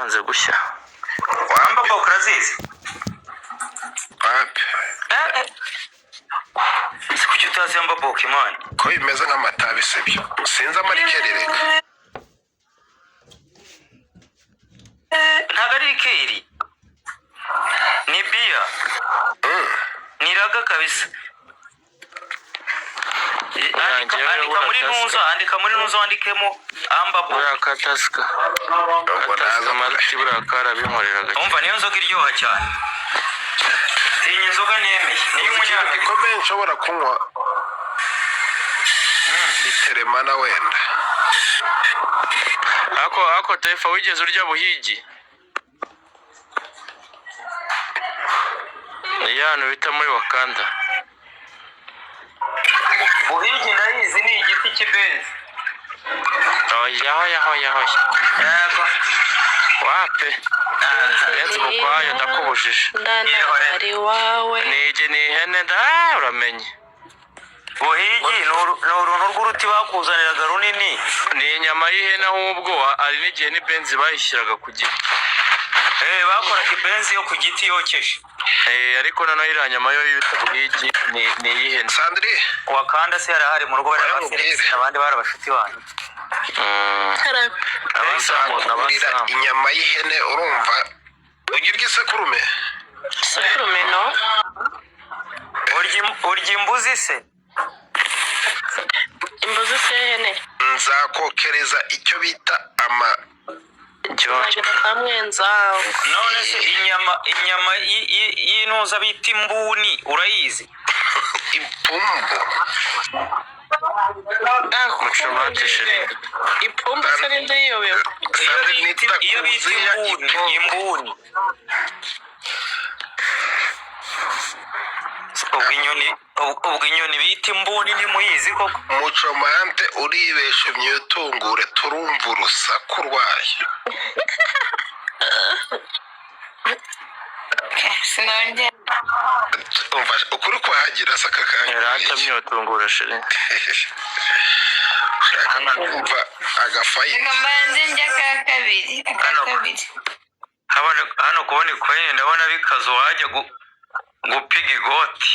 zanze gushya. Wamba bokurazizi. Wapi? Kuki utazi yamba Pokemon? Ko imeze nk'amatabi sibyo. Sinzi amarikerereka. Ntabwo ari ikeri. Ni bia. Niraga kabisa. Andika muri ntuza wandikemo amba bo. Urakataska. Kataska mariti burakara binkoreraga. Umva niyo nzoga iryoha cyane. Tinya inzoga nemeye. Niyo umunyana gikomeye nshobora kunywa. Biteremana wenda. Ako Taifa wigeze urya buhigi? Yano bita muri Wakanda. Buhigi ndayizi ni igiti cy'ibenzi. Yaho. Yego. Wape. Yenze mukwayo ndakubujije. Ndari wawe. Nije ni ihene uramenye. Buhigi ni uruntu rw'uruti bakuzaniraga runini. Ni inyama y'ihene ahubwo ari n'igihe n'ibenzi bayishyiraga ku giti. Bakoraga ibenzi yo ku giti yokeje. Ariko noneho iriya nyama yo yita buhigi ni iy'ihene. Sandri Wakanda se yarahari mu rugo bari bafite abandi barabashuti banyu. Abasamu inyama y'ihene urumva ugirwa isekurume. Sekurume no? Urya imbuzi se? Imbuzi se y'ihene? Nzakokereza icyo bita ama none se inyama y'intuza bita imbuni urayizi? Ipumbu mucomate shiri. Ipumbu se ninde yiyobewe? Iyo bita imbuni. Ubwo inyoni bita imbuni ntimuyizi koko? Mucomante uribesha imyutungure turumva urusaku rwayo. Sinongera. Umva ukuri kwahagira saka kanya. Yarata myutungura shiri. Umva agafayi. Ngambanze njya kabiri. Hano kubona ikoye ndabona bikazo wajya gupiga igoti.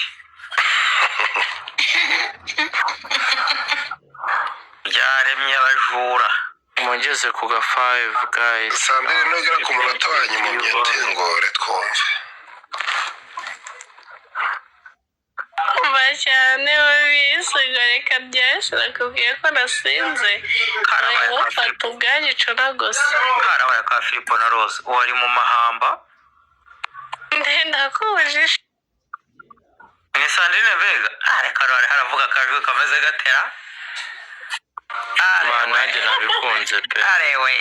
Byaremye abajura. Mugeze ku ga 5 guys. Sandrine nugera ku munota wanyu mu myutungure twumve. Cyane wabisigareka byashira kubwiye ko nasinze. Fata ubwanyico nagose. Karabaye ka Filipo na Rose wari mu mahamba. Ndenda kubujije. Ni Sandrine Vega. Karare haravuga kajwe kameze gatera. Nanjye nabikunze pe. Arewe.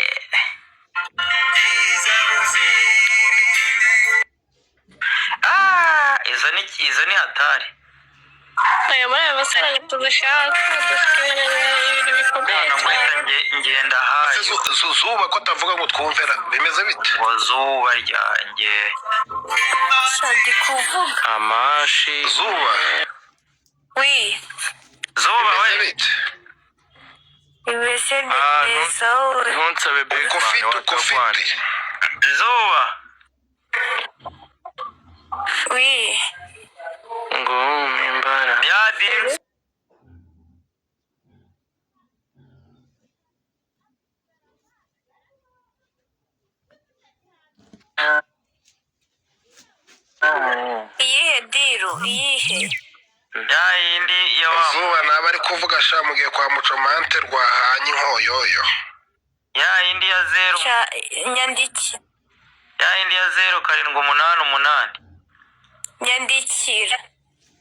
Izo ni hatari. Aya mara basara tugushaka ibintu bikomeye. Ngenda haje. Zuba ko tavuga ngo twumvera bimeze bite? Ngo zuba ryanjye. Sadi kuvuga. Amashi. Zuba. Oui. Zuba we. Ibese bisaure. Ntunsabe big man Kofiti. Zuba. Oui. Ngo mimbara. Yadi. Iyihe diru? Iyihe? Ya yindi ya wa. Zuba nabari kuvuga sha mugiye kwa Mucomante rwahanye inkoyoyo. Ya yindi ya 0. Nyandiki. Ya yindi ya 0788. Nyandikira.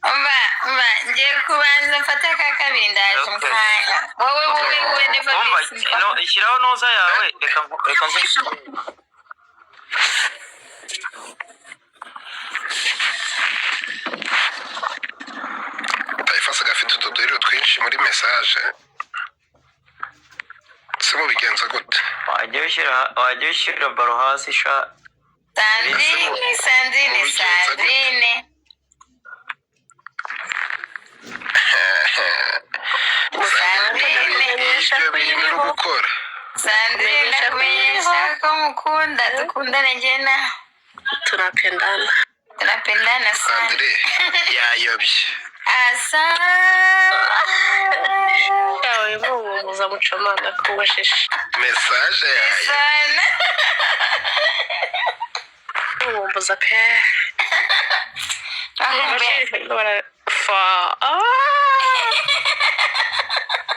Umva ngiye kubanza mfata kakabiri ndaje mukanya. Wowe never. No ishyiraho noza yawe reka nze. Taifa gafite utuduriro twinshi muri message. Simo bigenza gute? Wajya ushyira baro hasi sha. Sandrine. Ibyo bintu uri gukora. Sandrine ndakumenyesha ko mukunda dukundane njye nawe. Tunapendana sana. Sandrine yayobye. Asa. Yawe muza mucamana kubashisha. Message yayo. Sana. Mumbuza pe.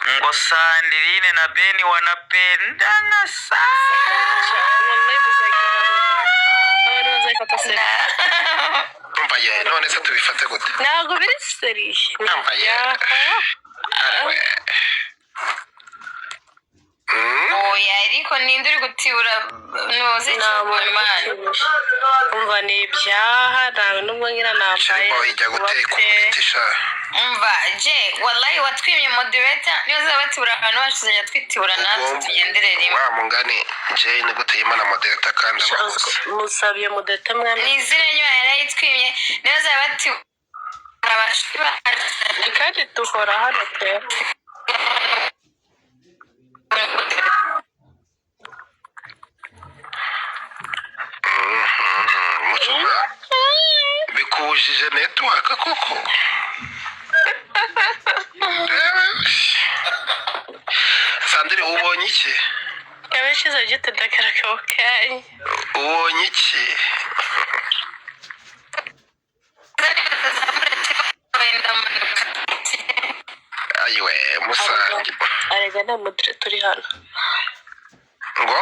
Ngo Sandrine na Beni wanapendana sana. Umva ye none se tubifate gute? Ntabwo biri seriye. Umva ye. Oya ariko ninde uri gutibura nuzi cy'Imana. Umva ni ibyaha ntawe nubwo ngira nambaye. Shimbo ijya guteka umutisha. Umva je wallahi watwimye moderator niyo zabatibura abantu bashizanya twitibura natwe tugendere rimwe. Wa mungani je ni gute yimana moderator kandi abakoze. Musabye moderator mwami. Nizire nyo yarayitwimye niyo zabatibura abashira. Kandi duhora hano pe. Muchuma bikujije network koko. Sandrine ubonye iki? Yabeshize gite ndakarakokaye. Ubonye iki? Ayiwe musange. Arega na moderator uri hano. Ngo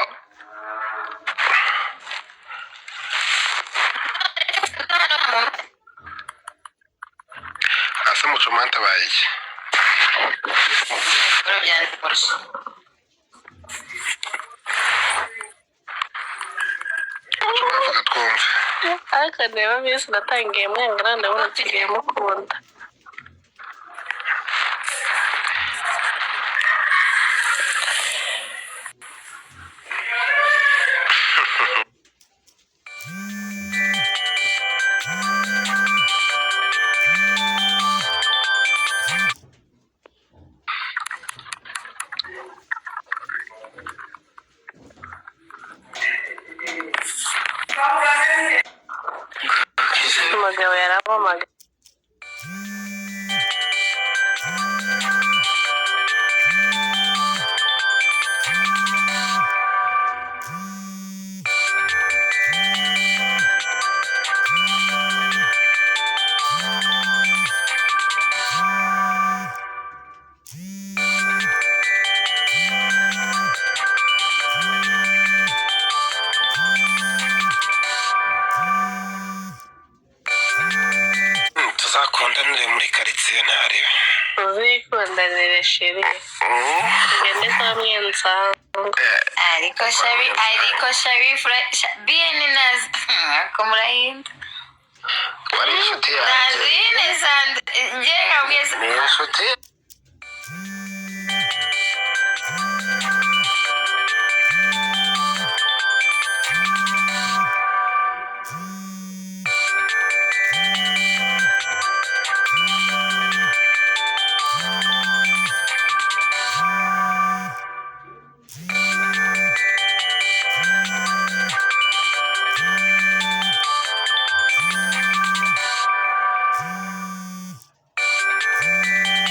asa Muchuma ntabaye iki? Muchuma avuga twumve. Akaneba bise natangiye mwangana ndabona tugiye mukunda. Umugabo yarampamagaye. Tuzakundanire muri quartier ntarebe. Uzikundanire sheri. Ngende kwa mwenza. Ariko shabi bien nazi akomurahinda. Wari inshuti yanjye. Nazine Sandrine njye ngabwiza. Ni inshuti.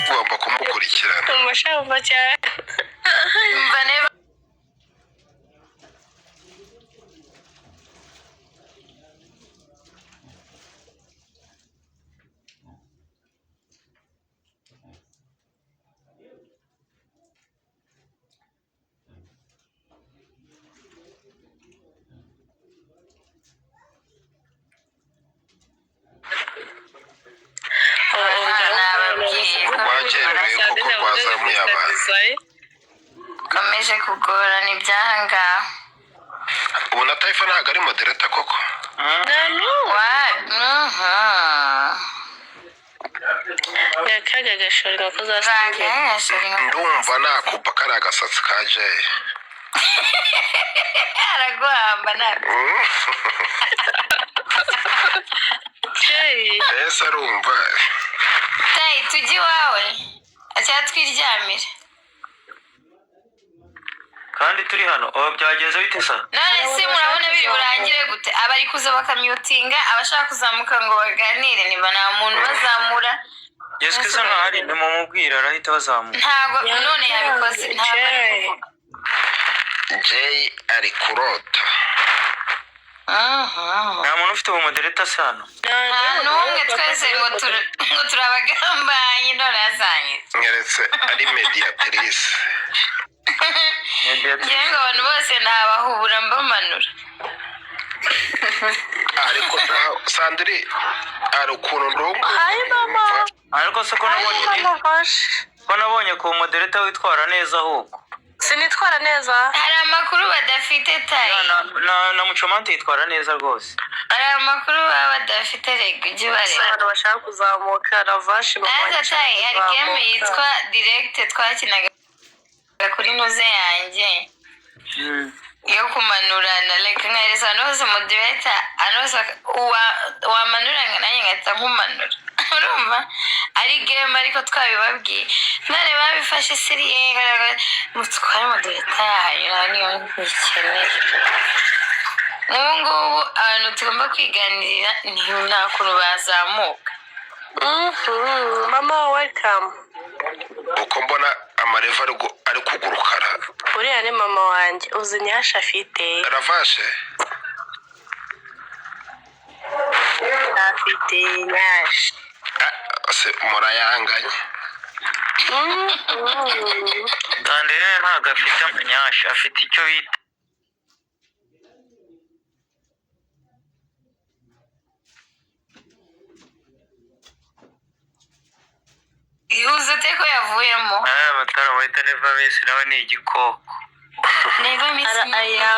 Ugomba kumukurikirana. Umashamba cyane. Mva neba. Wakerewe kuko rwazamuye abantu. Komeje kugorana ibyaha ngaho. Ubu na Taifa ntabwo ari moderator koko. Yakaga gashori nuko zastinge. Ndumva nakupa kari agasatsi ka Jay. Araguhamba nabi. Jay. Ese arumva. Tai tujye iwawe. Acyatwiryamira. kandi turi hano byagenze bite sa none se murabona biri burangire gute abari kuza bakamyutinga abashaka kuzamuka ngo baganire niba nta muntu bazamura Yesu kisa nkahari nimumubwira arahita bazamuka ntago none yabikoze ntabwo ari kuvuga Jay ari kurota nta muntu ufite umumodereta se hano nta n'umwe twese ngo turabagambanyi none yazanye mweretse ari mediatrice ngira ngo abantu bose ntabahubura mbamanura ariko Sandri ari ukuntu ndumva Hi mama. ariko se ko nabonye ko umumodereta witwara neza ahubwo Sinitwara neza. hari amakuru badafite tayi na mucomante yitwara neza rwose hari amakuru baba badafite rego ujye ubareba Abantu bashaka kuzamuka ravashi ariko tayi hari game yitwa direct twakinaga kuri nuze yanjye yo kumanurana like nkareza hano hose moderator anoza wamanura nanjye ngahita nkumanura urumva ari game ariko twabibabwiye none babifashe seriye mutware moderator yayo niyo ntikeneye n'ubu ngubu abantu tugomba kwiganirira nta kuntu bazamuka Mama welcome. uko mbona amareva ari kugurukara Uriya ni mama wanjye uzi nyasha afite. ravashe Afite nyasha. se murayanganye kandi rero ntabwo afite amanyasha afite icyo bita uzi ute ko yavuyemo amatara wahita neva bisi nawe ni igikoko neva misi ni mubaya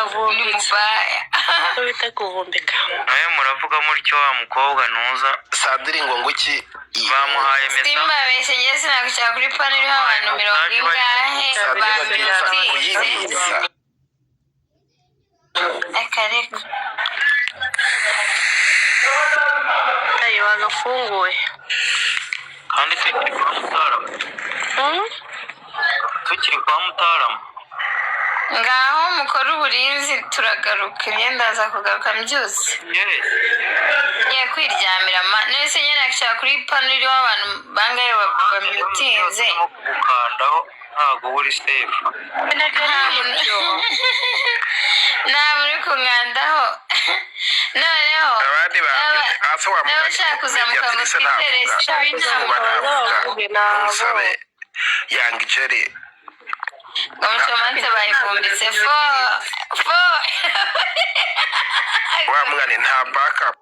Bita kuvumbika. nawe muravuga mutyo wa mukobwa ntuza Sandri ngo nguki bamuhaye mesa simbabeshye njye sinagushaka kuri pane iriho abantu 100 kuyibiza akareka Tayi wagafunguye. kandi tukiri kwa mutarama tukiri kwa mutarama ngaho mukora uburinzi turagaruka imyenda aza kugaruka byose ngiye kwiryamira none se nyine nashaka kuri pano iriho abantu bangaye bamyutinze gukandaho ntabwo uri safe nta muri kunkandaho noneho abandi n'abashaka kuzamuka ngo twiterere shabi nsabe yang Jerry umucamanza bayivumbitse wa mwana nta backup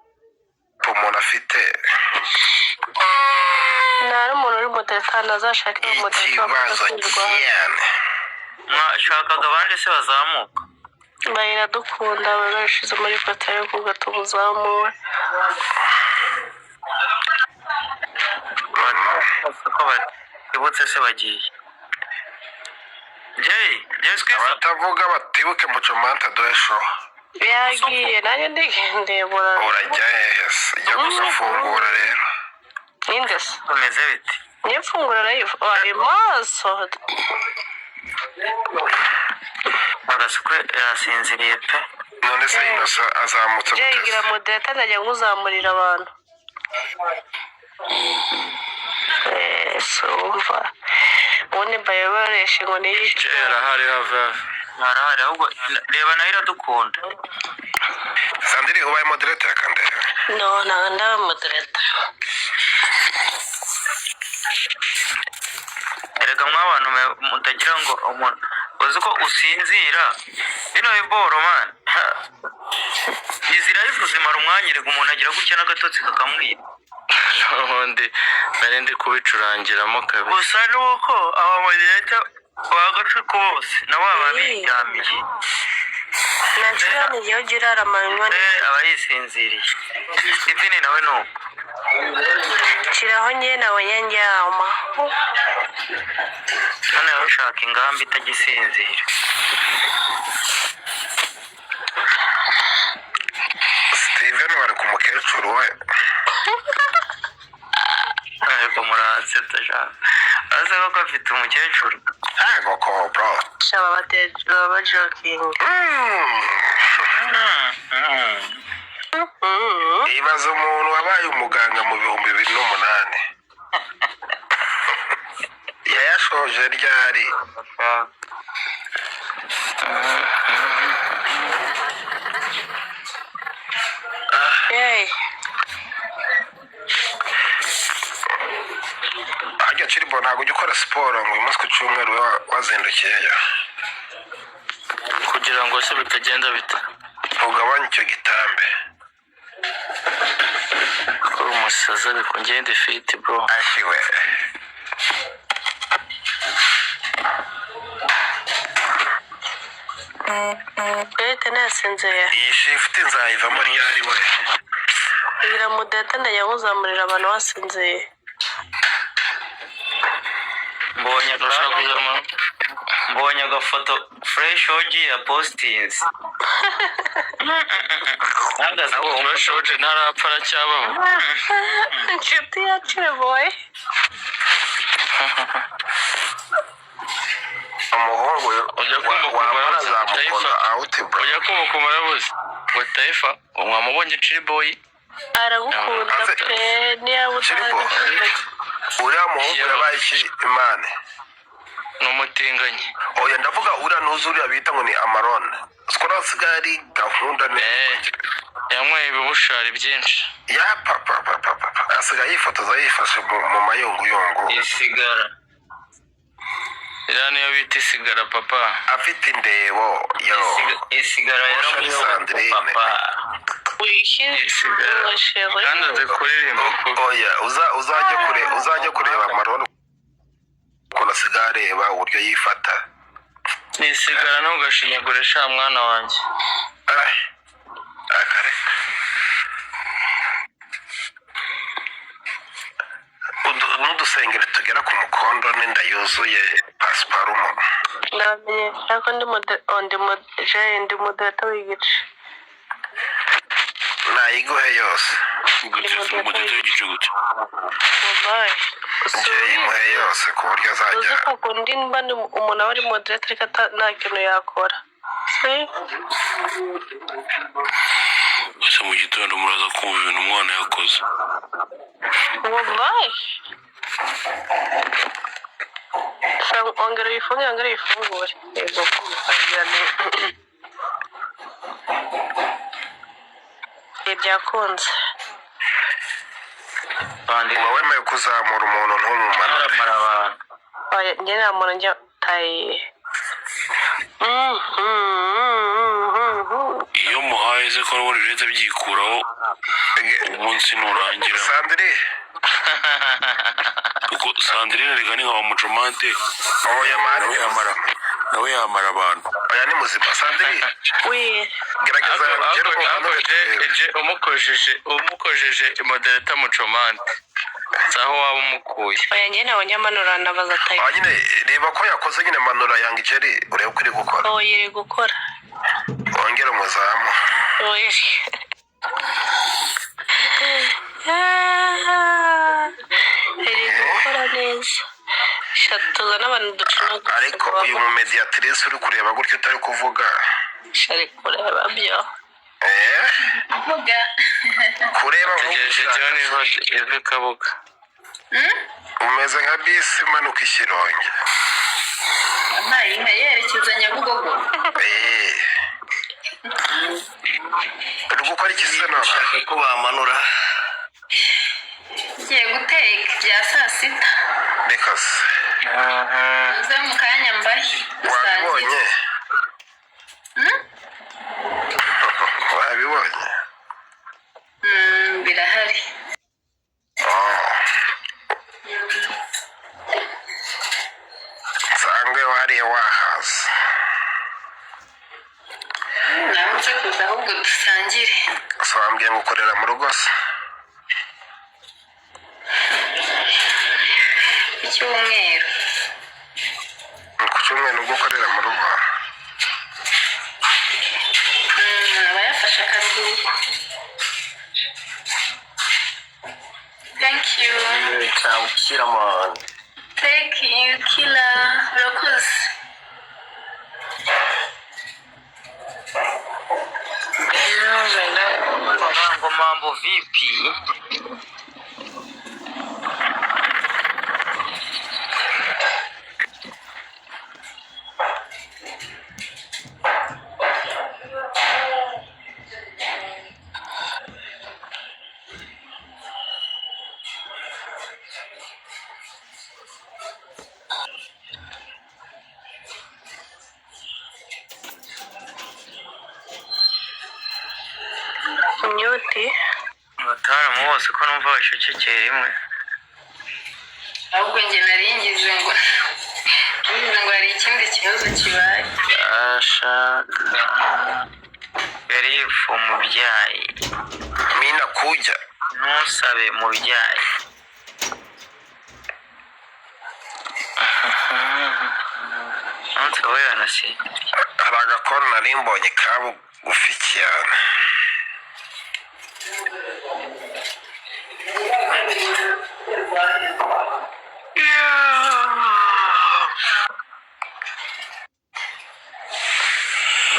umuntu afite Nari umuntu uri mutetana azashaka ikibazo cyane mwashakaga abandi se bazamuka Bayira dukunda barashize muri foto yo kugatumuzamuwe. ibutse se bagiye Jay twese abatavuga batibuke mucomanta doesho Yagiye nanjye ndigendebura. urajya hehe se jya gufungura rero Ninde se? bameze biti Nifungura live. Ari maso. agasukwe yasinziriye pe none se inosa azamutse Jay guteze gira moderator ndajya nguzamurira abantu. Umva ubundi bayoboresha ngo niyice arahari ahubwo reba nayo iradukunda Sandri ubaye moderator yakandera no nanda moderator erega mw'abantu mutagira ngo umuntu uzi ko usinzira bino biboro man izira zimara umwanya erega umuntu agira gutya n'agatotsi kakamwira ubundi nari ndi kubicurangiramo kabiri gusa nuko abamodereta bagace kose nabo baba biryamiye Nanchirani igihe ugira aramanywa aba yisinziriye izini nawe nuko kiraho njye nabonye njyama none ushaka ingamba itagisinzira Steven wari ku mukecuru we ariko muransetsa sha aze ko afite umukecuru ntago ko bro baba bajokinga. ibaze umuntu wabaye umuganga mu 2008 yayashoje ryari ajya Chiribo ntabwo ujya ukora siporo ngo uyu munsi ku cyumweru wazindukiyeyo kugira ngo se bitagenda bita ugabanye icyo gitambe ko umusaza ariko ngende fit bro ashiwe nasinzeye iyi shift nzayivamo ryari we kugira mudete ndayamuzamurira abantu basinzeye mbonye agafoto fresh oji ya postings nagaze aho fresh oji ntarapfa aracyabaho inshuti ya Chiriboy umuhungu ujya kumukubara Taifa ujya kumukubara bose ngo Taifa umwamubonye Chiriboy aragukunda pe niya Chiribo uriya muhungu yabaye iki imane n'umutinganyi oya ndavuga uriya ntuzuriya bita ngo ni Amaron sikora sigari gahunda ne yanyweye ibibushari byinshi ya papa asigaye yifotoza yifashe mu mayunguyungu isigara iriya niyo bita isigara papa afite indebo yo isigara yaramuye papa kandi azi kuririmba oya uzajya kureba Amaron ukuntu asigaye areba uburyo yifata ni isigara ntugashinyagurisha mwana wanjye akareka n'udusengero tugera ku mukondo n'inda yuzuye pasiparumu ndamenyesha ko ndi moderato w'igice nayiguhe yose yimuhe yose ku buryo azajya uzi ko kundi mba umuntu aba ari moderato ariko nta kintu yakora gusa mu gitondo muraza kumva ibintu umwana yakoze wallahi ongera uyifungure yego byakunze uba wemeye kuzamura umuntu ntumumanure njye nta muntu njya tayi iyo muhaye se ko n'ubundi bihita byikuraho umunsi nurangira kuko Sandrine rega ni nka bamucomante nawe yamara abantu oya ni muzima Sandrine gerageza umukojeje modereta mucomante saho waba umukuye oya njye nabonye amanura nabaza tayi nyine reba ko yakoze nyine manura yanga igeri urebe ko iri gukora iri gukora wongere umuzamu iri gukora neza shatuza n'abantu ducunga ariko uyu mumediatrice uri kureba gutyo utari kuvuga shari kureba byo vuga kureba tegereje John ive kabuga umeze nka bisi imanuka Ishyirongi nka yerekeza Nyabugogo uri gukora iki se none ushaka ko bamanura ngiye guteka bya saa sita reka se uze mu kanya mbaye wabibonye wabibonye birahari nsangwe wariye wahaza nawe nze kuza ahubwo dusangire wambwiye ngo ukorera mu rugo se ku cyumweru ku cyumweru ubwo ukorera mu rugo aba yafashe akaruhuko thank you cyangwa thank you killer urakoze Ngo mambo vipi? Nyuti Abataramu bose ko numva bashekekeye rimwe. ahubwo njye naringize ngo hari ikindi kibazo kibaye. Ashaka Erifu mubyayi. Mina kuja. Ntusabe mubyayi. Ntusabe yanasi. Hari agakoro nari mbonye kabugufi cyane.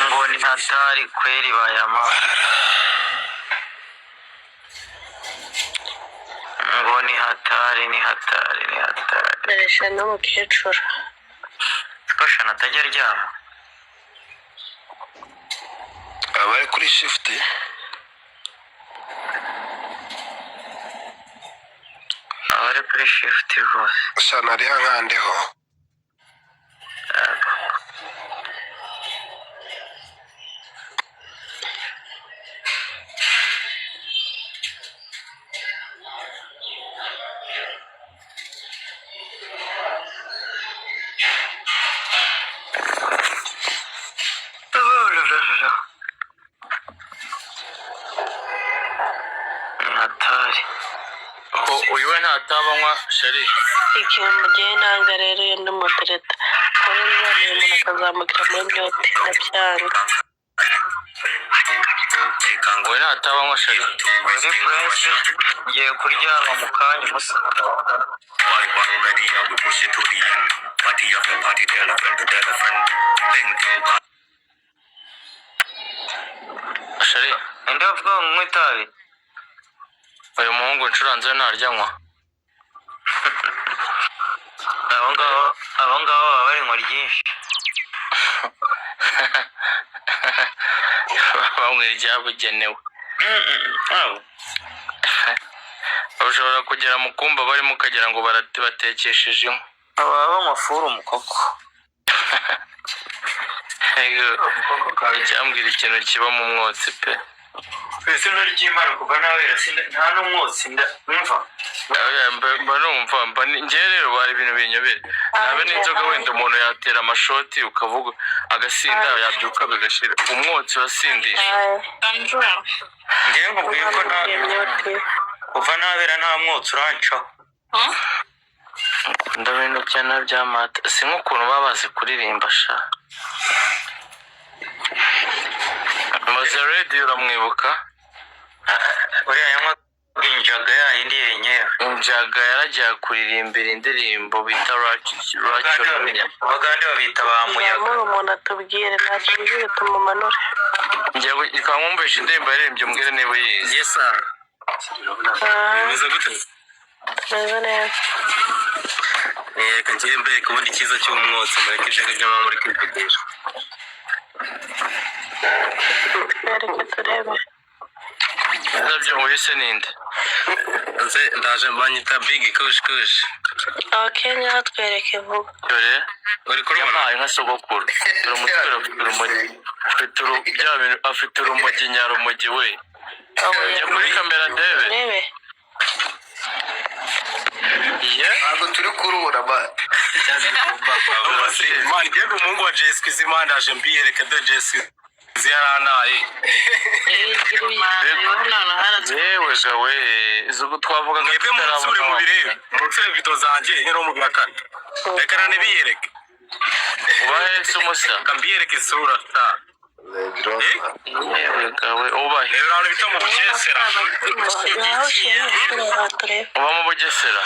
Ngo ni hatari kweli bayamara. Ngo ni hatari. Daresha n'umukecuru. Twashana atajya aryama. Abari kuri shift. Abari kuri shift rwose. Shana ari hankandeho. Hatari. Uyu we ntatabanywa sheri. Ikintu mugiye nanga rero iyo ndi modereta. Kuri nzaniye umuntu akazamukira muri myoti ndabyanga. Uyu ntatabanywa sheri. Muri prince ngiye kuryama mu kanya musa. Sheri, Ende avuga ngo itabi. uyu muhungu ncuranze ntaryanywa. Abo ngabo baba bari ngo ryinshi. Bamwe ryabugenewe. Ushobora kugera mu kumba barimo ukagira ngo batekesheje inkwi. Aba bamafuru umukoko. Icyambwira ikintu kiba mu mwotsi pe. Ese ntaryimara kuva nawera nta n'umwotsi ndumva. Mba njye rero bari ibintu binyobera. Nabe n'inzoga wenda umuntu yatera amashoti ukavuga agasinda yabyuka bigashira. Umwotsi urasindisha. Ngiye nkubwiye ko kuva nawera nta mwotsi urancaho. Ndabona cyane byamata. Si nk'ukuntu baba bazi kuririmba sha. Maze radio uramwibuka? Uriya yanywa injaga yayindi yenyewe. Injaga yaragiye kuririmbira indirimbo bita Rachel. Abagande babita ba muyaga. Muri umuntu atubwire natubwire tumumanure. Njyewe ikamwumvisha indirimbo yaririmbye umbwire niba uyizi. Yes sir. Bimeze gute? Meze neza. Reka njye mbere kubona icyiza cy'umwotsi mureke ijana ry'amama muri kwivugisha. Reka turebe. Ndabyo wese ninde? Nze ndaje mbanyita Big Kush. Abakenya twereke vuba. Dore uri kurumva nka sogokuru. Turamutwera afite afite urumogi nyarumogi we. Njya kuri kamera ndebe. Rebe. Ntabwo turi kurubura ba. Man, ngiye umuhungu wa Jessica Zimana aje mbiyereka do Jessica ziyaranaye. Yewe gawe izo twavuga ngo tutarabona mu birebe. Mutsere video zanje nkero mu gakana. Reka nane biyereke. Ubahe sumusa kambiyereke isura ta. Yewe gawe ubahe. Rero bita mu Bugesera. Uba mu Bugesera.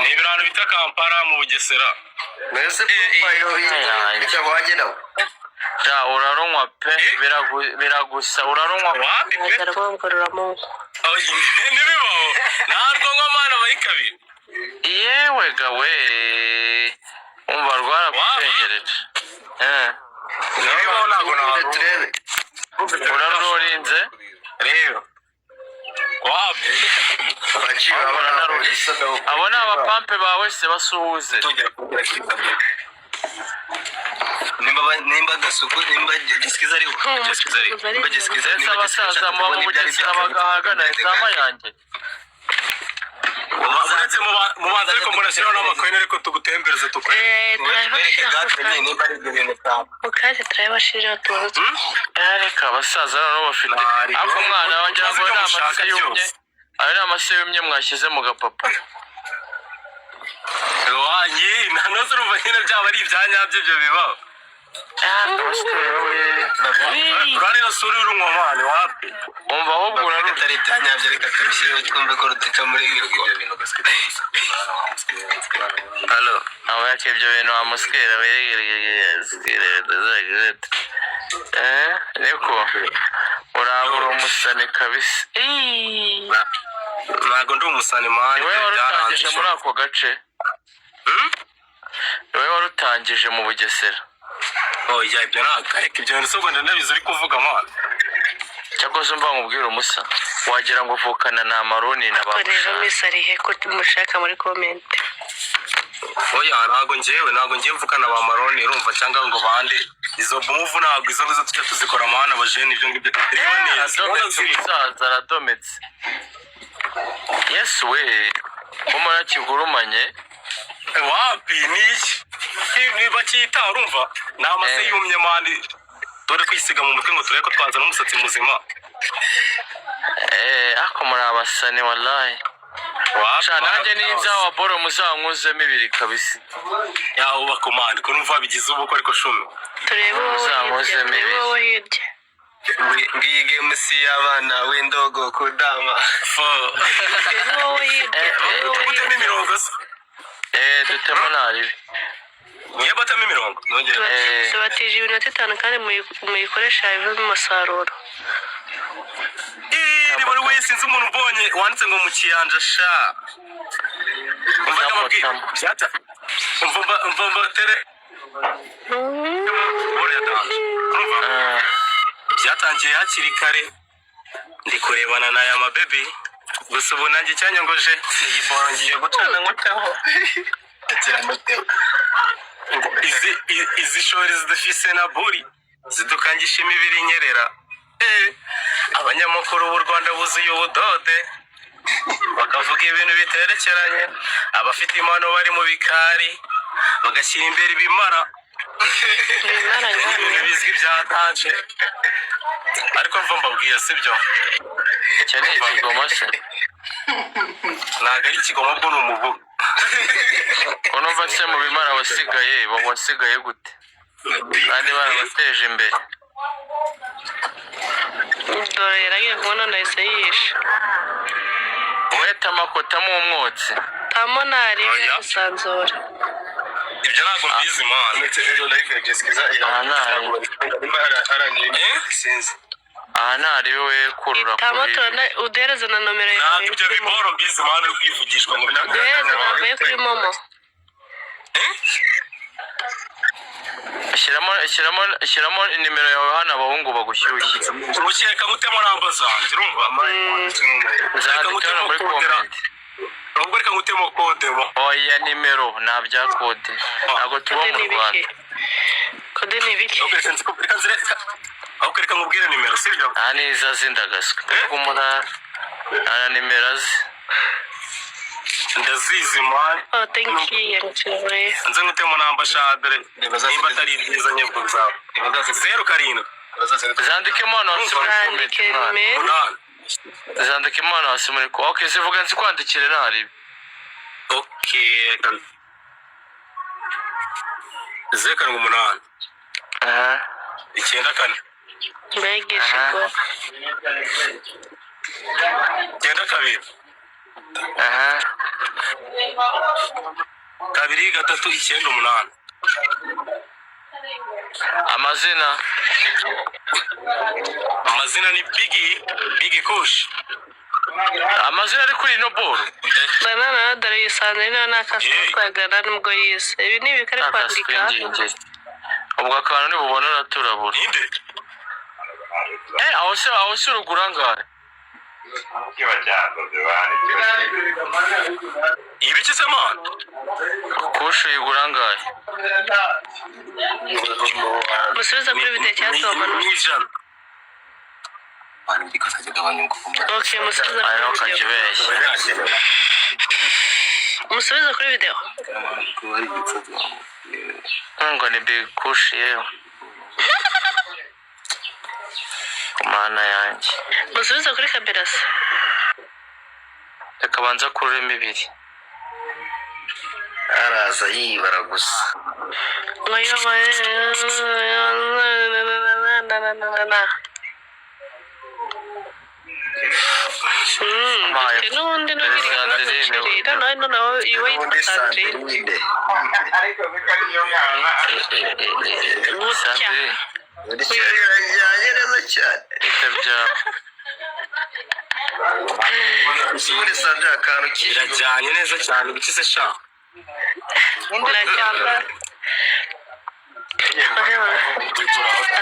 Nibirano bita Kampala mu Bugesera. Mbese bayo icyo wageraho. Ja urarunywa pe biragusa urarunywa wapi pe ntajya rwongororamo ntibibaho ntabwo nywa mana bayikabira yewe gawe umva rwarakuzengereje ntibibaho ntabwo turebe urarurinze rero wapi abo ni abapampe bawe se basuhuze nimba gasuku nimba gisikiza ariho nimba gisikiza ese abasaza muba mu bugesera bagahagana izama yanjye uretse mu banza ariko murashyiraho n'amakoyine ariko tugutembereze mukaze turabashirira tuzi reka abasaza noneho bafite ako mwana wagira ngo ni amase yumye ayo ni amase yumye mwashyize mu gapapa wanyi nanoze urumva nyine byaba ari ibyanyabyo ibyo bibaho urari no suri urunywa mwana wapi umva ahubwo urarura atari ibyanyabyo reka tubishyireho twumve ko rutica muri miriko halo abo yake ibyo bintu wamusikera niko urabura umusani kabisa ntabwo ndi umusani mani niwe warutangije muri ako gace niwe warutangije mu bugesera oya ibyo ntabwo ariko ibyo bintu sobwa ndabizi uri kuvuga mwana cyangwa se umva nkubwira umusa wagira ngo uvukana na Amaroni na ba rero misa arihe ko tumushaka muri comment oya ntabwo ngiye mvukana ba Amaroni urumva cyangwa ngo bande izo move ntabwo izo ngizo tujya tuzikora amahana abajene ibyo ngibyo reba neza umusaza aradometse yesu we umara kigurumanye wapi niki niba cyita urumva ni amase yumye mandi dore kwisiga mu mutwe ngo turebe ko twazana umusatsi muzima ako muri abasani wallahi washa nanjye ninza wa boro muzanywuzemo ibiri kabisa yaho bakomande ko numva bigize ubuko ariko shumi turebe wowe hirya ngiyi game si y'abana w'indogo kudama wowe hirya utema imirongo se dutema naribi niyo batema imirongo tubatije iminota 5 kandi muyikoresha bivamo umusaruro ni buri wese inzi umuntu ubonye wanditse ngo mu kiyanja sha umva ndamubwira byata umva tere bore yatanze umva byatangiye hakiri kare ndi kurebana na ya mabebi gusa ubu nanjye cyanyangoje iyi boro ngiye gucana nkutaho izi shori zidafise na buri zidukangisha imibiri inyerera abanyamakuru b'u Rwanda buzuye ubudode bakavuga ibintu biterekeranye abafite impano bari mu bikari bagashyira imbere ibimara ibintu bizwi byatanje ariko mva mbabwiye sibyo icyo ni ikigoma se ntabwo ari ikigoma bwo ni umuvugo unumva se mu bimara wasigaye gute kandi barabateje imbere dore yaragiye kubona nahise yishe weta amakotamo umwotsi tamonari gusanzura ibyo ntabwo mbizi mana aha ntari we kurura tamotora udereze na nomero yawe ntabwo ibyo biboro mbizi mana uri kwivugishwa ngo udereze namba yo kuri momo shyiramo nimero yawe hano abahungu bagushyushye urukeka gutema namba zanjye urumva zandika hano muri komenti nubwo reka ngutemo kode oya nimero nta bya kode ntabwo tuba mu Rwanda kode ni biki ahubwo reka nkubwire nimero sibyo aha ni iza zindagaswe umurara aha nimero azi ndazizi mani thank you nze ngutemo namba shadere nimba atari ibyiza nyebwo zawe 07 zandikemo hano hasi muri komenti zandikemo hano hasi muri komenti ok zivuga nzi kwandikire ntaribi ok 08 9 mbegeshe ko 9 2 3 9 8 amazina ni Biggie Kush. amazina ari kuri ino boro Banana dore yisanze niyo nakasuku kwagana nubwo yise. Ibi ni ibikari kwandika. ubwo akantu nibubona uraturabura Ninde? aho se urugura ngahe Ibiki se man? Kush uyigura ngahe Musubiza kuri video cyangwa wamanura. Okay, musubiza kuri video. Musubiza kuri video. ngo ni Big Kush yewe kumana yanjye Musubiza kuri kamera se. reka banza kurema ibiri araza yibara gusa N'ubundi n'ubirira nawe iwe yitwa Sandrine. birajyanye neza cyane usubire Sandrine akantu Birajyanye neza cyane ibiki se sha?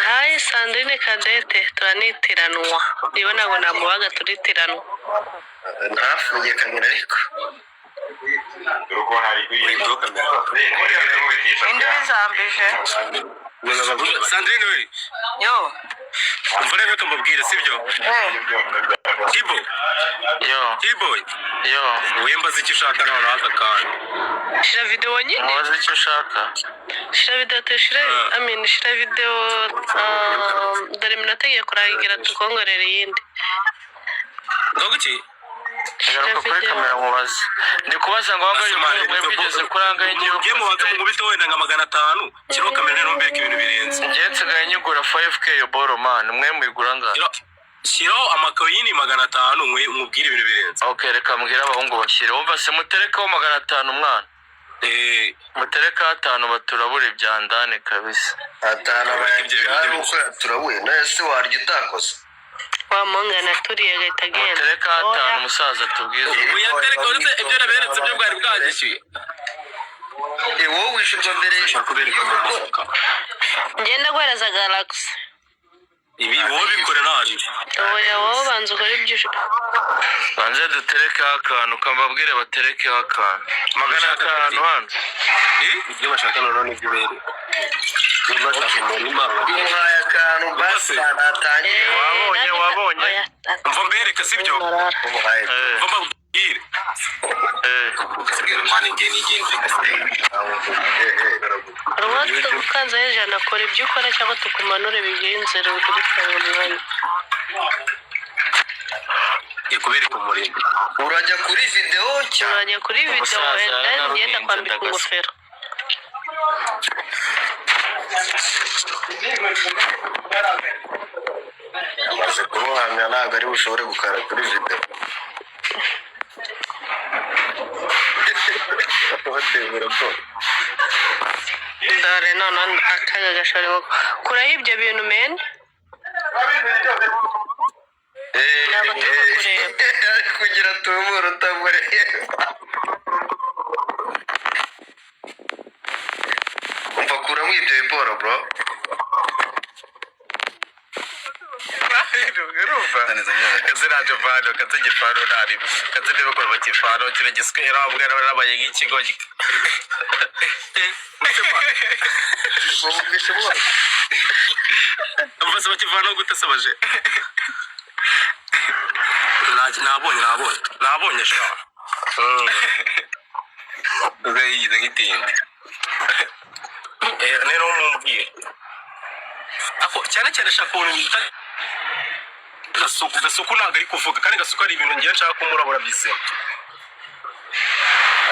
Hi Sandrine Kadete turanitiranywa. Niba ntabwo namubaga turitiranwa. ntafungiye kamera ariko indi bizambije Sandrine we. yo Umva rero tumubwire sibyo? Tibo. yo Wembaza icyo ushaka nawe aka kantu. Shira video nyine. mubaze icyo ushaka Shira video tushire. Shira video dore minota igiye kurangira tukongorera iyindi. Ngoguki? Garuka kuri kamera mubaze ndi kubaza ngo wambaye umwe bigeze kuranga ingiye Ugiye mu bato mu bito wenda nka 500 kiro kamera no mbere ibintu birenze. ngiye nsigaye nyigura 5k yo boro man mwe mwigura ngahe Shiro amakoyini 500 mwe mubwire ibintu birenze. okay reka mbwira abahungu bashyire wumva se muterekaho 500 mwana mutereka 5 baturabura ibyandane kabisa 5 turabuye nese warya utakoze Wamongana turiye gahita agenda. mutereka 5 umusaza tubwize Uyatereka uretse ibyo naberetse byo bwari bwagishyuye. wowe wishyurwa mbere kubereka amafuka. Ngenda guhereza Galaxy. Ibi wowe bikore nabi. Oya wowe banza ukore ibyo banze dutereke akantu kambabwire batereke akantu 500 hano Ibyo bashaka none n'ibyo bere. umuhaye akantu basi natangiye wabonye Mva mbereka sibyo? umuhaye Mva mbabwire. Rwose ukanza hejana akora ibyo ukora cyangwa tukumanure bigenze rero kuri kamera. Kubereka umurimo. urajya kuri video cyangwa Urajya kuri video wenda ngenda kwambika ingofero. amaze kuruhamya ntabwo ari bushobore gukara kuri video Dore none akaga gashari kuraho ibyo bintu men. Ntabwo turi kureba. kugira tumure utamureba umva kuramo ibyo biporo bro Kaziraje vado kazigifaro nari kazidebe ko bakifaro kiregiswe era ubwara barabaye nk'ikigo Mbase bakivano gutasabaje nabonye sha ugayize nk'itindi rero mumbwiye ako cyane shakuru gasuku ntabwo ari kuvuga kandi gasuku ari ibintu ngiye nshaka kumurabura byise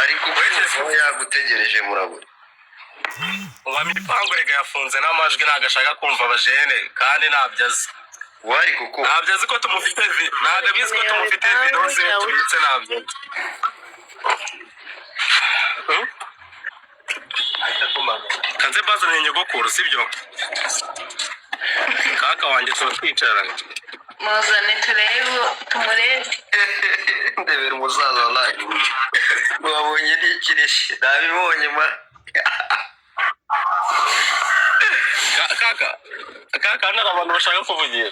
ariko uko yagutegereje murabura umwami ipangu rega yafunze n'amajwi ntabwo ashaka kumva abajene kandi ntabyo azi wari kuko ntabyo azi ko tumufite ntabwo abizi ko tumufite video ze tubitse ntabyo kanze bazanye nyogokuru sibyo kaka wanjye turatwicarana muzane turebe tumurebe ndebera umusaza wallahi wabonye n'ikirishi nabibonye ma kaka nari abantu bashaka kuvugira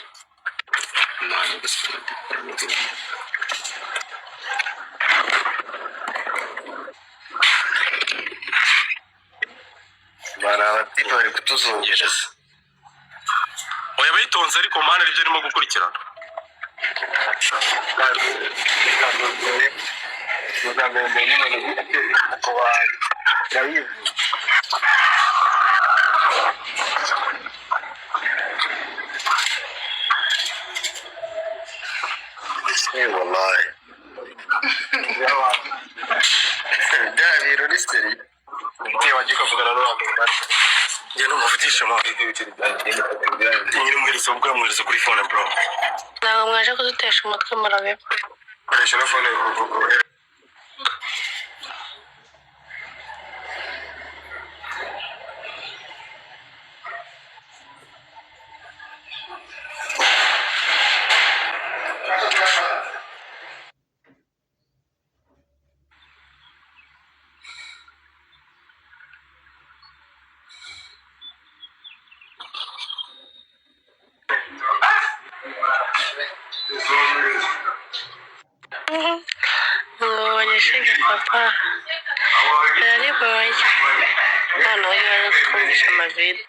barabati bari kutuzungereza oya bitonze ariko mana ribyo arimo gukurikirana wallahi bya biro ni seri wagiye kuvugana n'abantu njye n'umuvugisha nyiri umuhereza ubwamwereza kuri phone bro ntabwo mwaje kudutesha umutwe murabe koresha na phone Wanyeshinga papa yarariboye noneho yari kumvisha amavido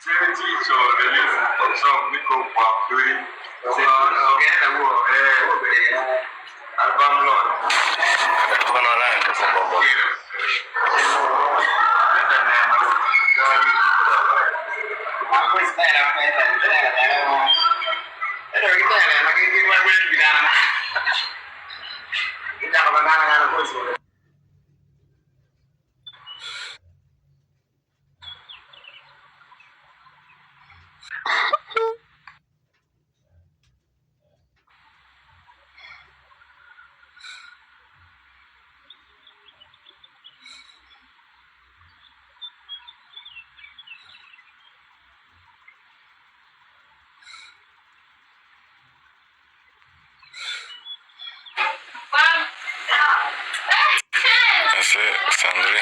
Sandrine.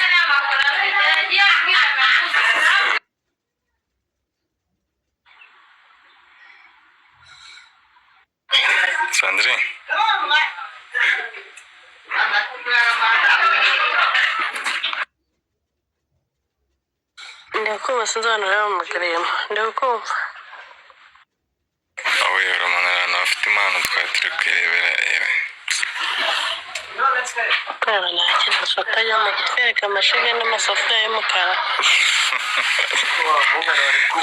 Sandrine. ndakumva sinzanura mu magarema ndakumva aho yera umuntu afite impano twari turi kwirebera yewe Kara nta kintu afatanya mu kutwereka amashiga n'amasafuriya y'umukara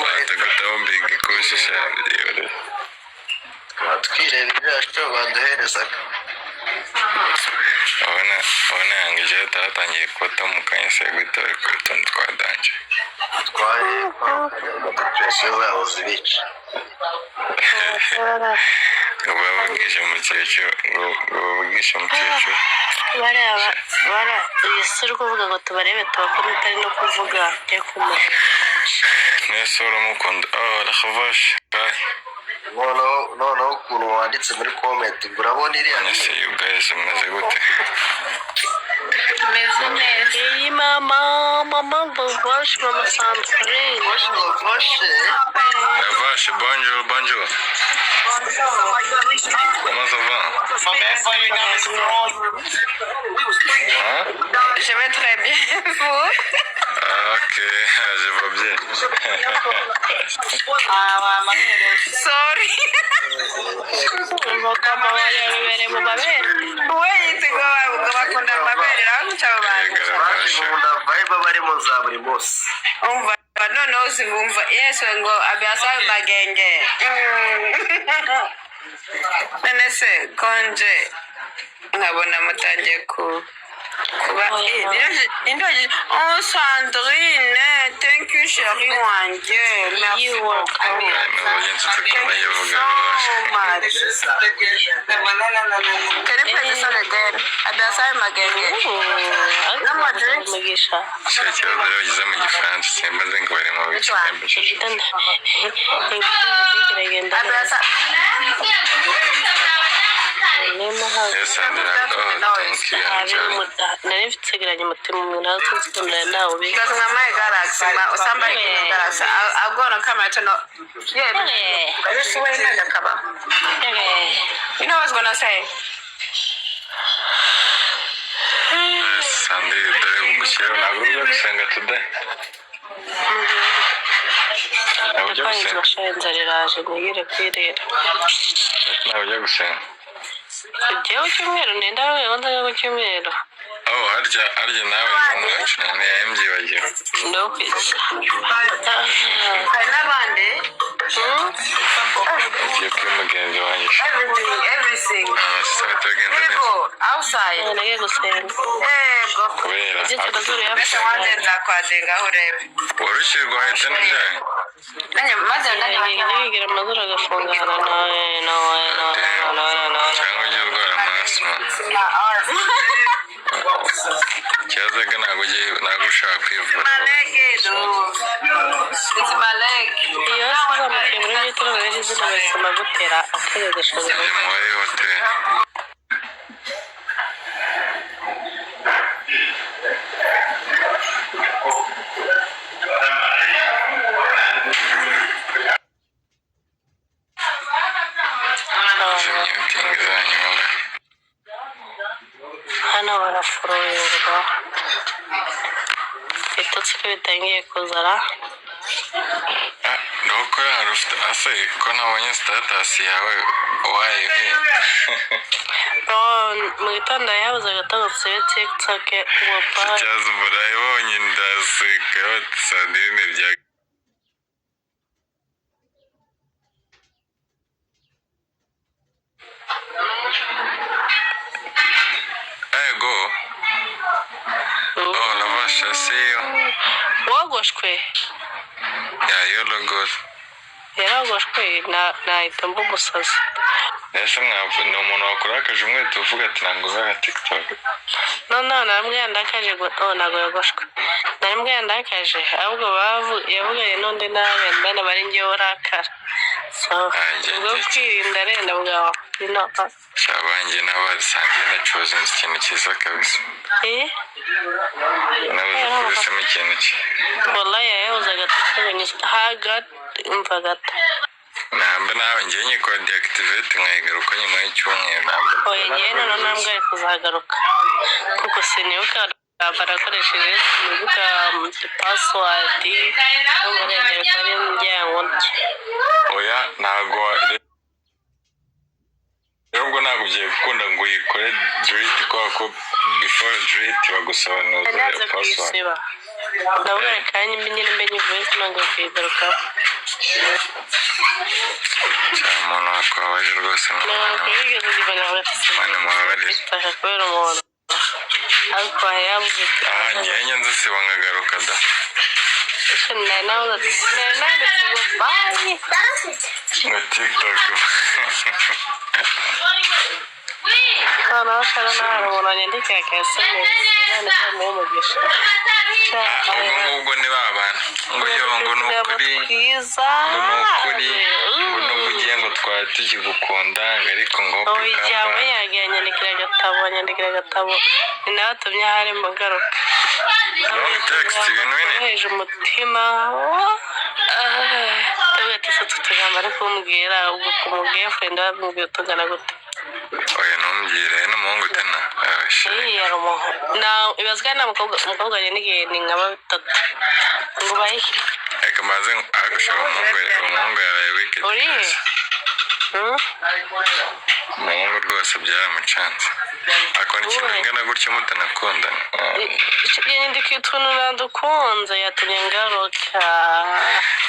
batagataho mbega ikoshisha yore twireba ibyacu baduherezaga abona yangije yatatangiye kota mu kanya se gutora ku tuntu twa danje twaye depression zabo zibica ngo bababwishe umukecuru bara iyi si uri kuvuga ngo tubarebe tubakora utari no kuvuga yo kumuha nese uramukunda arakavashe noneho ukuntu wanditse muri comment urabona iriya nese you guys meze gute tumeze neza iyi mama bavashe mama Sandrine Vache, bonjour. Comment ça va? Hein? Je vais très bien, vous? Ok, je vais bien. Sorry. bakunda amabere abamuca vibe barimo za buri munsi umva noneho uzibumva yesu ngo abiasa magenge none se konje nkabona mutangiye ku Oh, Sandrine, thank you, chérie wanjye. Merci beaucoup. Can you play the song again? Abaze magenge. Mugisha. Abaze. Yes, nari mfitigeranye umutima umuntu atuzikunda nawe Because my galaxy, somebody in the galaxy. I'll go on camera to know. Yeah, this way in the cover. You know what I was gonna say? Sunday, today. Bashenze nigire kwirira. Nawe ujya gusenga. Kujyaho cyumweru nenda wewe nzaga ku cyumweru. Oh, harya nawe mwacana yambyibagiwe. No kwisa. Hari n'abandi. Ugiye kumugenzi wanjye. Everything. People outside. Nagiye gusenga. Yego. Kubera. Wanze nzakwadenga urebe. Warushyirwa ahita n'ibyaye. Maze ngigira amazuru agafungana no. Cyangwa ujye urwara amaso. Cyazaga ntabwo ushaka kwivura. It's my leg. Iyo uzamukiye muri metero rero zino basoma gutera akeregeshoza. Ni muri hoteli. Hano barafuruyurwa ibitotsi ko bitangiye kuzara nuko yarufite ase ko nabonye status yawe wayihe mu gitondo yabuze agatotsi TikTok wapa cyaza murayibonye ndaseka Sandrine bya Ego. Oh, la vache, c'est Wagoshwe. Yeah, you look good. Yaragoshwe nahita mba umusazi. Ese mwavu ni umuntu wakurakaje umwete uvuga ati nanguza aga TikTok. No, namwe ndakaje ntago yagoshwe. Namwe ndakaje ahubwo yavuganye n'undi nawe mbana bari ngiye urakara. So, ubwo kwirinda renda bwawe. Shabanjye n'abasangiye nacoze ikintu cyiza kabisa. Nabuze kubisemo ikintu cye. Wallahi yahozaga tutabonye haga imvagata. Namba nawe ngiye nyikora deactivate nkayigaruka nyuma y'icyumweru namba. Oya ngiye nambwe ari kuzagaruka. Kuko sinibuka barakoresheje sinibuka password n'umurenge kari mujyango. Oya ntago Nubwo ntabwo ugiye gukunda ngo uyikore delete ko before delete bagusobanuza password. Ndabona kandi mbenye voice nango kwigaruka. Umuntu akwabaje rwose n'umuntu. Nigeze kugira ngo mwabarire. Kubera umuntu. Ariko yavuze njye nzi se bangagaruka da. Nawe TikTok. Kana shara na rubona nyandike akaseme nane mu mugisha. Ubwo ni babana. Ngo yongo nukuri. Ngo kugiye ngo twatiki gukunda ariko ngo pika. Oya nyandikira gatabo. Ni natumye hari mugaruka. Text ibintu bine. Heje umutima. Tugati tutugamba ariko umbwira ubwo kumubwiye friend wabwiye tugana gute. Oya numbwire n'umuhungu tena. Yari umuhungu. Na ibazwa na mukobwa n'igihe ni nkaba bitatu. Ngo bayihe. Eka maze agashaka umuhungu yawe wicked. Uri? Umuhungu rwose byaramucanze. Akora ikintu ingana gutyo mutanakundana. Yandika utuntu nadukunze yatumye ngaruka.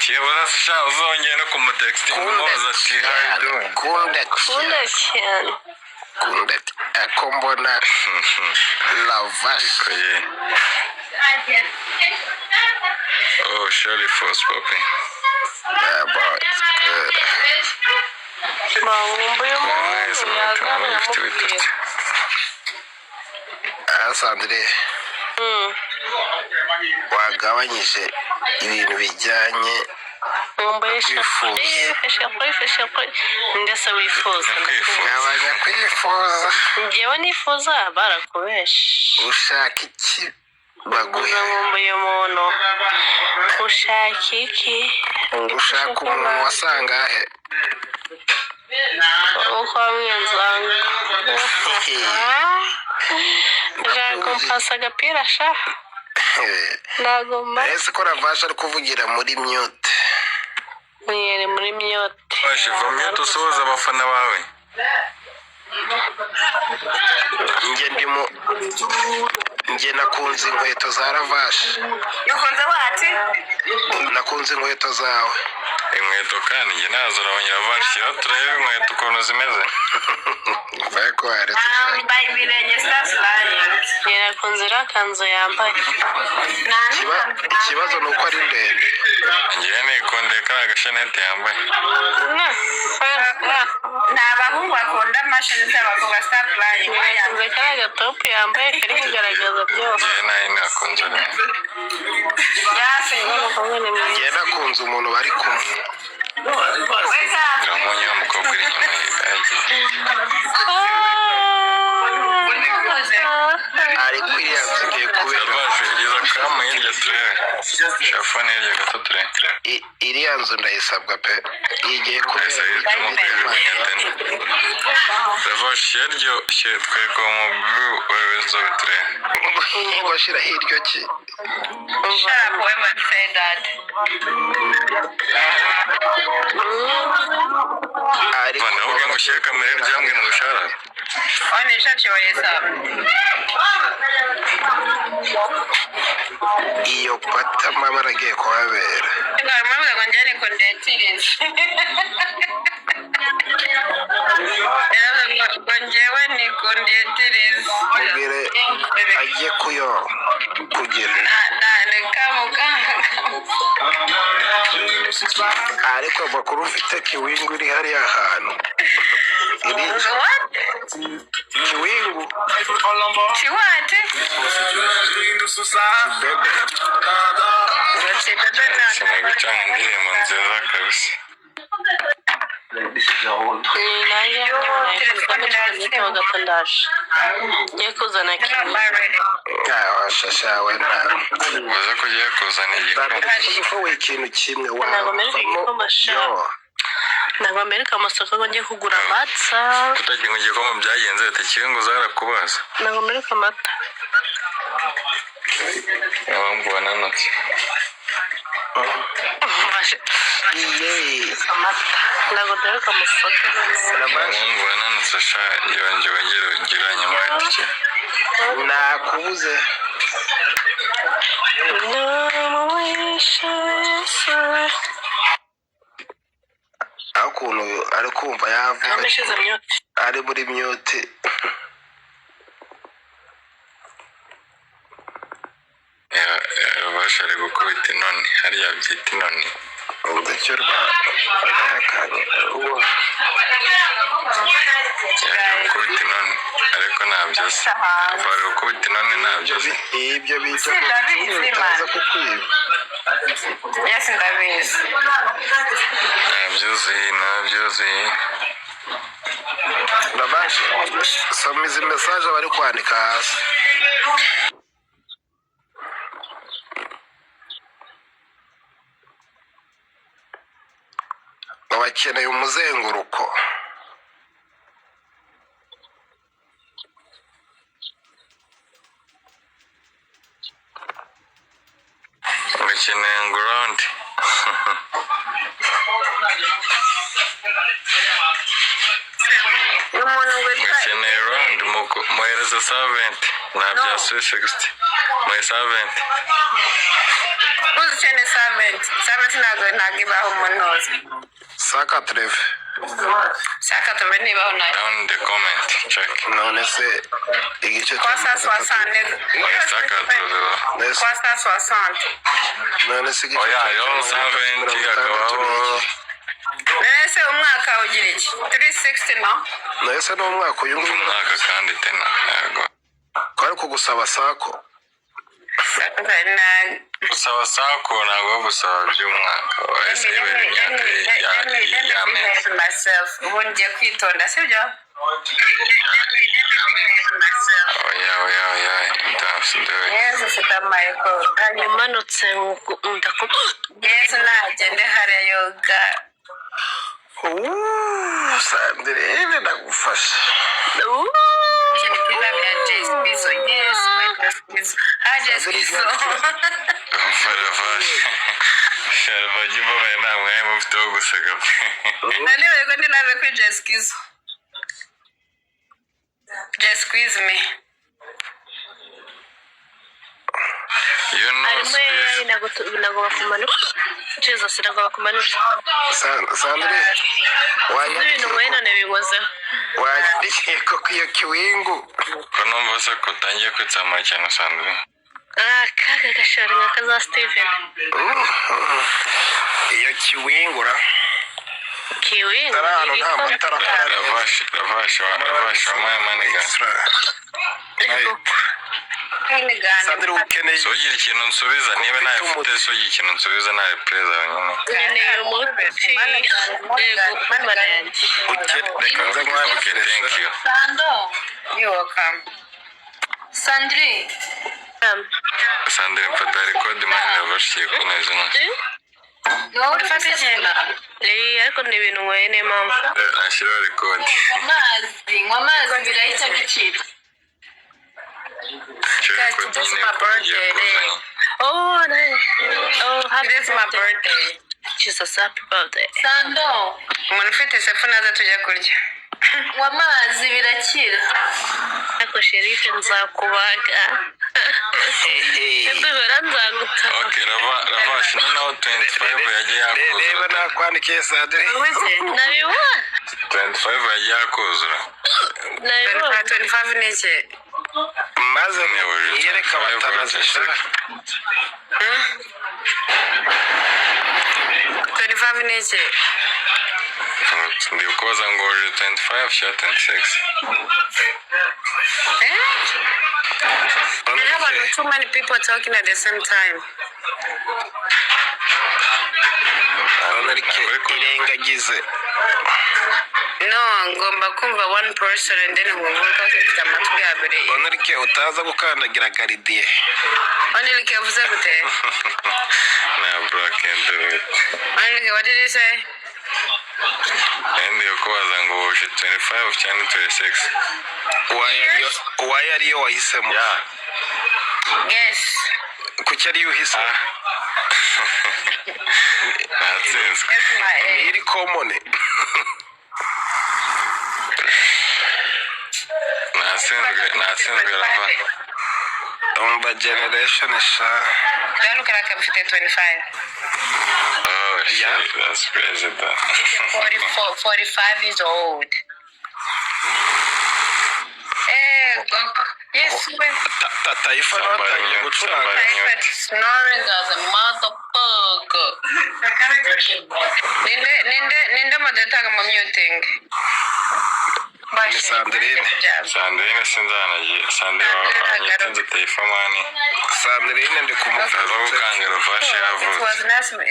Kiyoboza sha uzongeye no kumutexting umubaza ati how you doing? Kunda cyane. kunda ako mbona lavashe. Oh, Shirley Force popping. Yeah, boy, it's good. Sandre, wagabanyije ibintu bijyanye gabanya kwifuza. njyewe nifuza barakubesha Ushaka iki baguhe? nkumbuye umuntu. ushaka iki? Ushaka umuntu wasangahe? uko wamwenzanga ushaka kumpasa agapira sha nagomba ese ko ravashe ari kuvugira muri mute. mwere muri myote Washe vamye tusoza abafana bawe. Nge nakunze inkweto za ravashe. Ukunze wati? Nakunze inkweto zawe. Inkweto kandi njye nazo nabonye ravashe. Turebe inkweto ukuntu zimeze. Vaye ko haretse shaka. Yambaye ibirenge stars lying. yarakunze irakanzu yambaye. Ikibazo ni uko ari ndende. Njyewe nikunde kariya gashanete yambaye. Ni abahungu bakunda amashini z'abakobwa stars lying. yarakunze kariya gatopu yambaye kari kugaragaza byose. Njyewe nayo nakunze neza. Nge nakunze umuntu bari kumwe. Iramunye w'umukobwa uri inyuma Ariko iriya nzu igiye kubera. Ravashe igeza kamu hirya turebe. Shafani hirya gato turebe. Iriya nzu ndayisabwa pe. Igiye kubera. Ravashe yaryoshye twego mu bw'ubuyobozi turebe. Ngo shira hiryo ki. Shut up, whoever said that. Ariko Navuga ngo ushyire kamera ryamwe mu gushara. Onesha cyoyesa. iyo pata mama aragiye kuhabera. Ngamwe ngo njye ni kondetirize. Ngo njyewe ni kondetirize. Mubwire agiye kugira. Ariko amakuru ufite kiwingu iri hariya hantu. Kiwingu. Chiwate? Bebe. Sinaye gucanga indirimbo nziza kabisa. ngiye kuzana kimwe. Washashawe na. Uza kugiye kuzana Ndabivuga ikintu kimwe wavamo. ntabwo mbereka amasoko ngo ngiye kugura amata. Kutagira ngo igikoma byagenze bitakiwe ngo zarakubaza. ntabwo mbereka amata. Abambu bananutse. amata ntabwo mbereka amasoko. Abambu bananutse sha yongeye ugira nyuma y'itike. Nakubuze. Akuntu ari kumva yavuga ari muri mute. Bashare gukubita inoni hariya byita inoni. Udacyo rwakanye gukubita inoni ariko ntabyo se. Bari gukubita inoni ntabyo se. ibyo bica bitaza kukwiba. Yes, ndabizi. Ntabyuzuye. Ndabasha soma izi message bari kwandika hasi. Bakeneye umuzenguruko. Bakeneye ground. Bakeneye round muhereza servant ntabya Swiss 60 mu servant. Uzi cyane servant ntabwo ibaho umunoza. Saka treve. Saka tumbe niba unayo. Down in the comment. Check. none se igice Kwasa swasane. Saka tuzo. Kwasa swasane. none se Oh yeah, yo 70 akabaho. Nese umwaka ugira iki? 360 no? none se no mwaka uyu nguyu Umwaka kandi tena. Yego. kwari kugusaba sako Gusaba sako ntabwo gusaba by'umwaka. Wese ibere imyaka y'amezi. Ubundi kwitonda sibyo? Oya. That's the Yes, ufite amayeko. Umanutse ndakuba. Yes, nagende hariya yoga. Sandrine ndagufasha Ni kila vya Jace Bizo. Yes, Jace Jace Bizo. Sharbajimba mena mwe mufite guseka. Nani wego ndi live kuri Jace Bizo. Just squeeze me. You know Arimo nago bakumanuka. Jesus nago bakumanuka. Sandrine Ibintu mwena nebingoze. wandikiye ko iyo kiwingu ko numva se ko utangiye kwitsama cyane Sandrine. Kaga gashari nka kaza Steven. iyo kiwingura Kiwingu. tarano nta matara Ravasha mwe maniga. Sandrine ukeneye Sogira ikintu nsubiza niba nayifite sogira ikintu nsubiza nawe perezida wenyine. Nene umuti. Kumara yanjye. reka nze Okay, thank you. Sando. You're welcome. Sandrine. Sandrine mfata record mani ravashiye ko neza nka. Wowe ufite ikintu. Ariko ni ibintu ngoye niyo mpamvu. Ashyiraho record. Nywa amazi birahita bicira. Guys, today's my birthday. Oh, nice. Oh, happy Today's my birthday. Jesus, happy birthday. Sando. Umuntu ufite sefu naza tujya kurya. Nywa amazi birakira. Ariko Sherife nzakubaga. Ndubera nzaguta. Okay, Ravash noneho 25 yagiye yakuzura. reba nakwandikiye Sandrine Nabibona. 25 yagiye yakuzura. Nabibona. 25 niki? maze yereka batanazishaka 25 niki? Ndi kubaza ngo 25 cya 26. I have too many people talking at the same time. irengagize No, ngomba kumva one person and then nkuvuga ufite amatwi abiri. onurike utaza gukandagira garidiye Only uvuze gute? Na black and Only what did you say? ndi kubaza ngo 25 cyane 26. uwaye ariyo wahisemo Yes. kuki ariyo uhisemo Natsinzwe. That's my age. iri komone Natsinzwe Rava. umva generation sha Then look like I'm 25. Oh shit, that's crazy though. 45 years old. Yes, Taifa watangiye gucuranga snoring as a motherfucker. Ninde mudatanga mu muting. ni Sandrine Sandrine sinzanagiye. Sandrine wanyitsinze Taifa mani. Sandrine ndi kumuvuga Ukanga Ravash yavutse.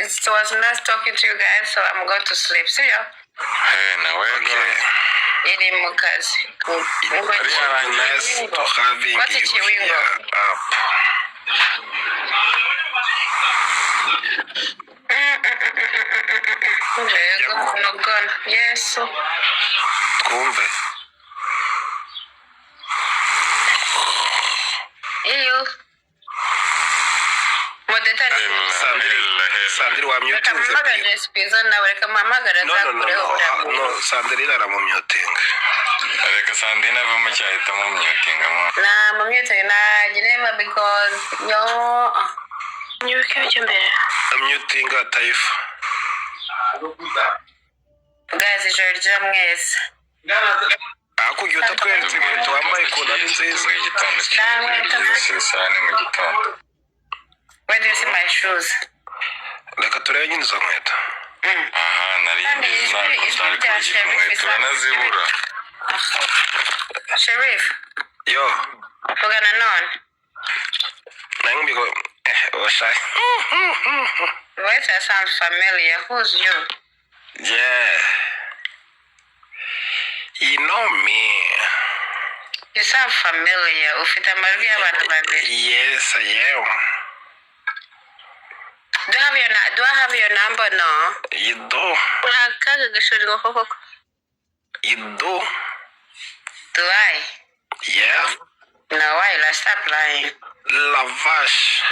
It was nice talking to you guys, so I'm going to sleep. See ya. Hey, nawe Iri mu kazi. nice to having What's it you you here up Yes. twumve Iyo. Modetari. Sandrine wamyutinze Kamamagara Spiza nawe reka mamagara zakureho. no Sandrine aramumyutinga reka Sandrine ave mu cyahita mu myutinga mo. Na mamyutinga na girema because yo. Nyubike byo mbere. myutinga Taifa Guys, ijoro rya mwese. Akugiye utatweretse inkweto wambaye ikunda ari nziza. Mu gitondo cy'isi saa ni mu gitondo. Where do you see my shoes? Reka turebe nyine izo nkweto. Aha, nari mbizi ntabwo kugira inkweto banazibura. Sheriff. Yo. Tugana none. Nangbiko washai. Voice sounds familiar. Who's you? Yeah. You know me. You sound familiar. Ufite amajwi y'abantu babiri. Yes, I am. Do I have your number? No. You do. Akaga gashorerwa koko. You do. Do I? Yeah. No, why? Let's stop lying. Lavash.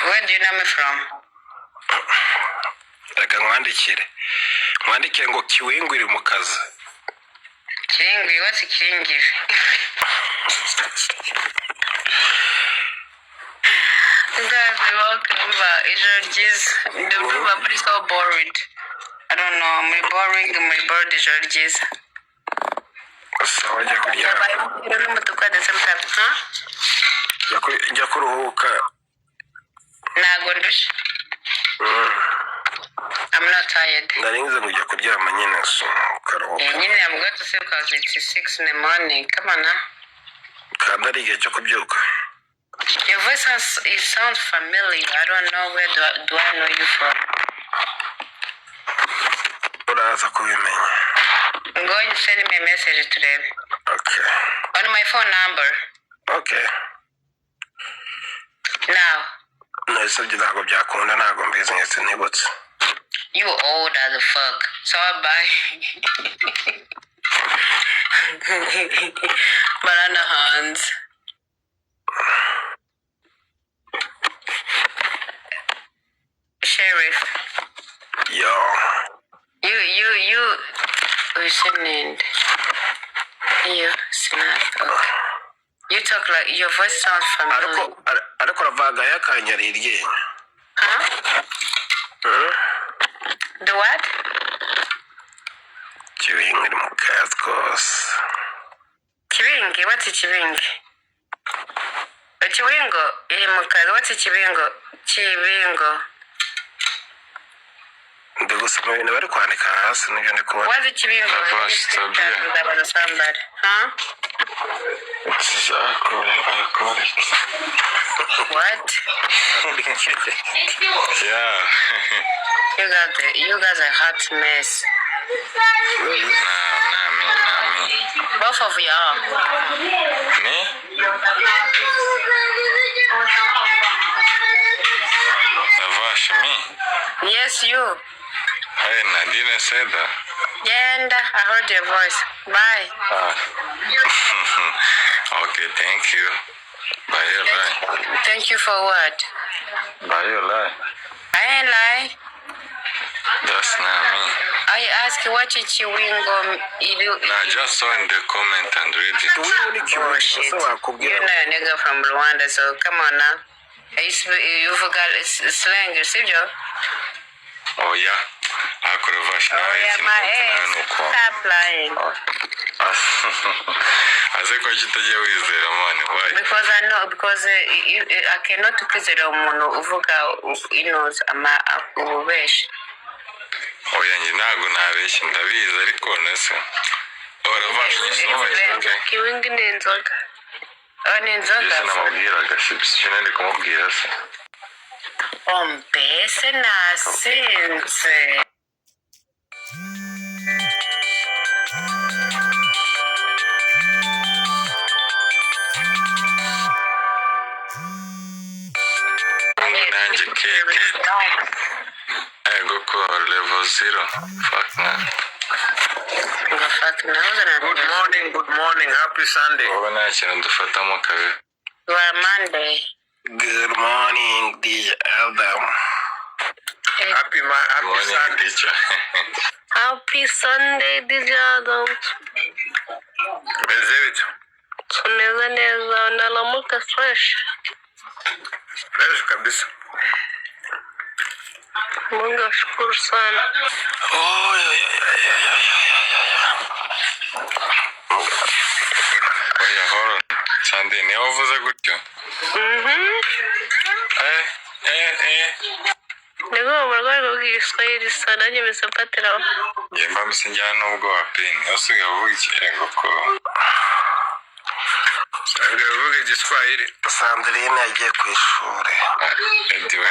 Where do you know me from? Reka nkwandikire ngo kiwingwire mu kazi. Kiringiri, what's kiringiri? You guys are welcome back. Ijoro ryiza. The people are so bored. I don't know. Muri bored ijoro ryiza. Sawa jya kuryama. Rero n'umutuku at the same time. Huh? Jya kuruhuka. Ntago ndushe. I'm not tired. Narinze ngo jya kuryama nyine so ukaruhuka. Nyine I'm going to sleep because it's 6 in the morning. Come on now. Kandi ari igihe cyo kubyuka. Your voice sounds familiar. I don't know where do I know you from. Uraza kubimenya. I'm going to send me a message today. Okay. On my phone number. Okay. Now. Nasabye ntabwo byakunda ntabwo mbizi ngetse ntibutse. You old as the fuck. So bye. Banana hands. Sheriff. Yo. You listening. You snap. Okay. You talk like your voice sounds familiar. Ariko ravaga yakanyaririye. Huh? The what? Kiwingwire mu kazi kose. Kiwingi? What's a kiwingi? A kiwingo? What's a kiwingo? Kiwingo. Ndi gusoma ibintu bari kwandika hasi n'ibyo ndi kubona. What's a kiwingo? Somebody. Huh? What? Yeah. You guys are hot mess. Nah, me. Both of y'all. Me? Lavash, me? Yes, you. Hey, Nadine said that. Yeah, and I heard your voice. Bye. Okay, thank you. Bye, you lie. Thank you for what? Bye, you lie. I ain't lie. That's not me. I ask what Chiwingo you. Nah, just saw in the comment and read it. Bullshit. You're not a nigga from Rwanda, so come on now. You forgot slang, see you? Oh, yeah. I could have watched now. Oh, yeah, my ass. Stop lying. I said, what you tell you is there, man? Why? Because I know, because I cannot please the woman who knows I'm wish. Oh, yeah, you know, I'm going to wish him. That is very cool, nessa. Oh, the watch is okay. Kiwingi ni inzoga. Oh, ni inzoga. Yes, namubwira gashibisi. Shinende kumubwira se. Ombese nasinze. Nanjye keke. Ego ko level 0. Fuck man. Good morning, happy Sunday. Wowe nta kintu dufatamo kabiri. You are Monday. Good morning, DJ Adam. Happy Morning, Sunday. teacher. Happy Sunday, DJ Adams. Bezevich. Tumeze neza, unalamuka fresh. Fresh kabisa. Mungu ashukuru sana. Oya horo Sande niwe wavuze gutyo. Niko mu rwego rw'igiswahili sana nanjye mpise mfatiraho. Yemba musinjyana n'ubwoba pe niyo usigaye uvuga ikirengo ko usigaye uvuga igiswahili. Sandrine yagiye ku ishuri. Ediwe